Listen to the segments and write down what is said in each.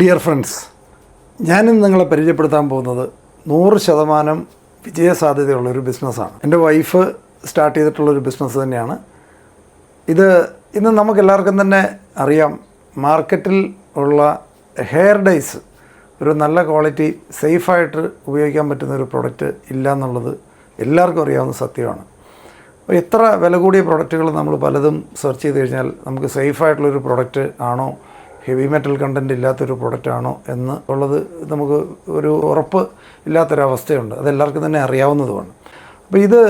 Dear friends, ഞാനിന്ന് നിങ്ങളെ പരിചയപ്പെടുത്താൻ പോകുന്നത് 100% വിജയസാധ്യതയുള്ളൊരു ബിസിനസ്സാണ്. എൻ്റെ വൈഫ് സ്റ്റാർട്ട് ചെയ്തിട്ടുള്ളൊരു ബിസിനസ് തന്നെയാണ് ഇത്. ഇന്ന് നമുക്കെല്ലാവർക്കും തന്നെ അറിയാം, മാർക്കറ്റിൽ ഉള്ള ഹെയർ ഡൈസ് ഒരു നല്ല ക്വാളിറ്റി സേഫായിട്ട് ഉപയോഗിക്കാൻ പറ്റുന്ന ഒരു പ്രൊഡക്റ്റ് ഇല്ല എന്നുള്ളത് എല്ലാവർക്കും അറിയാവുന്ന സത്യമാണ്. അപ്പോൾ എത്ര വില കൂടിയ പ്രൊഡക്റ്റുകൾ നമ്മൾ പലതും സെർച്ച് ചെയ്ത് കഴിഞ്ഞാൽ നമുക്ക് സേഫായിട്ടുള്ളൊരു പ്രൊഡക്റ്റ് ആണോ, ഹെവി മെറ്റൽ കണ്ടൻറ്റ് ഇല്ലാത്തൊരു പ്രൊഡക്റ്റാണോ എന്ന് ഉള്ളത് നമുക്ക് ഒരു ഉറപ്പ് ഇല്ലാത്തൊരവസ്ഥയുണ്ട്. അതെല്ലാവർക്കും തന്നെ അറിയാവുന്നതുമാണ്. അപ്പോൾ ഇത്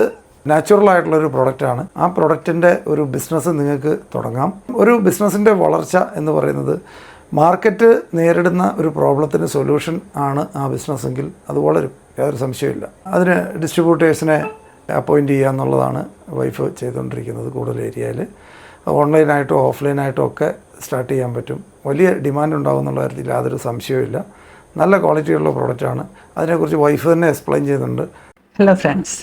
നാച്ചുറലായിട്ടുള്ളൊരു പ്രൊഡക്റ്റാണ്. ആ പ്രൊഡക്റ്റിൻ്റെ ഒരു ബിസിനസ് നിങ്ങൾക്ക് തുടങ്ങാം. ഒരു ബിസിനസ്സിൻ്റെ വളർച്ച എന്ന് പറയുന്നത് മാർക്കറ്റ് നേരിടുന്ന ഒരു പ്രോബ്ലത്തിന് സൊല്യൂഷൻ ആണ് ആ ബിസിനസ്സെങ്കിൽ അത് വളരും, യാതൊരു സംശയമില്ല. അതിന് ഡിസ്ട്രിബ്യൂട്ടേഴ്സിനെ അപ്പോയിൻറ്റ് ചെയ്യുക എന്നുള്ളതാണ് വൈഫ് ചെയ്തുകൊണ്ടിരിക്കുന്നത്. കൂടുതൽ ഏരിയയിൽ ഓൺലൈനായിട്ടോ ഓഫ്ലൈനായിട്ടോ ഒക്കെ സ്റ്റാർട്ട് ചെയ്യാൻ പറ്റും. വലിയ ഡിമാൻഡ് ഉണ്ടാകും എന്നുള്ള കാര്യത്തിൽ യാതൊരു സംശയവുമില്ല. നല്ല ക്വാളിറ്റിയുള്ള പ്രോഡക്റ്റാണ്. അതിനെക്കുറിച്ച് വൈഫ് തന്നെ എക്സ്പ്ലെയിൻ ചെയ്യുന്നുണ്ട്. ഹലോ ഫ്രണ്ട്സ്,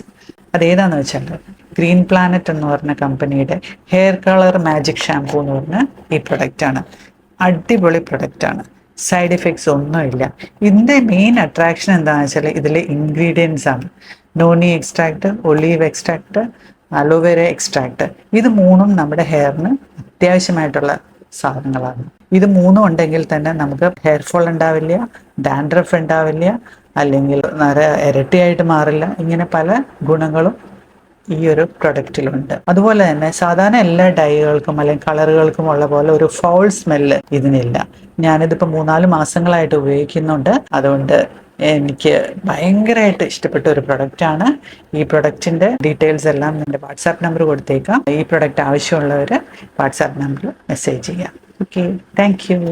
അതേതാണെന്ന് വെച്ചാൽ ഗ്രീൻ പ്ലാനറ്റ് എന്ന് പറഞ്ഞ കമ്പനിയുടെ ഹെയർ കളർ മാജിക് ഷാംപൂ എന്ന് പറഞ്ഞ ഈ പ്രൊഡക്റ്റാണ്. അടിപൊളി പ്രൊഡക്റ്റാണ്. സൈഡ് എഫക്ട്സ് ഒന്നുമില്ല. ഇതിൻ്റെ മെയിൻ അട്രാക്ഷൻ എന്താണെന്ന് വെച്ചാൽ ഇതിലെ ഇൻഗ്രീഡിയൻസ് ആണ്. Noni extract, olive extract, aloe vera extract. ഇത് മൂന്നും നമ്മുടെ ഹെയറിന് അത്യാവശ്യമായിട്ടുള്ള സാധനങ്ങളാണ്. ഇത് മൂന്നും ഉണ്ടെങ്കിൽ തന്നെ നമുക്ക് ഹെയർ ഫോൾ ഉണ്ടാവില്ല, ഡാൻഡ്രഫ് ഉണ്ടാവില്ല, അല്ലെങ്കിൽ നര ഇരട്ടിയായിട്ട് മാറില്ല. ഇങ്ങനെ പല ഗുണങ്ങളും ഈ ഒരു പ്രൊഡക്റ്റിലുണ്ട്. അതുപോലെ തന്നെ സാധാരണ എല്ലാ ഡൈകൾക്കും അല്ലെങ്കിൽ കളറുകൾക്കും ഉള്ള പോലെ ഒരു ഫൗൾ സ്മെല്ല് ഇതിനില്ല. ഞാനിതിപ്പോൾ 3-4 മാസങ്ങളായിട്ട് ഉപയോഗിക്കുന്നുണ്ട്. അതുകൊണ്ട് എനിക്ക് ഭയങ്കരമായിട്ട് ഇഷ്ടപ്പെട്ട ഒരു പ്രൊഡക്റ്റാണ്. ഈ പ്രൊഡക്റ്റിൻ്റെ ഡീറ്റെയിൽസ് എല്ലാം എൻ്റെ വാട്സാപ്പ് നമ്പർ കൊടുത്തേക്കാം. ഈ പ്രൊഡക്റ്റ് ആവശ്യമുള്ളവർ വാട്സാപ്പ് നമ്പറിൽ മെസ്സേജ് ചെയ്യാം. Okay, thank you.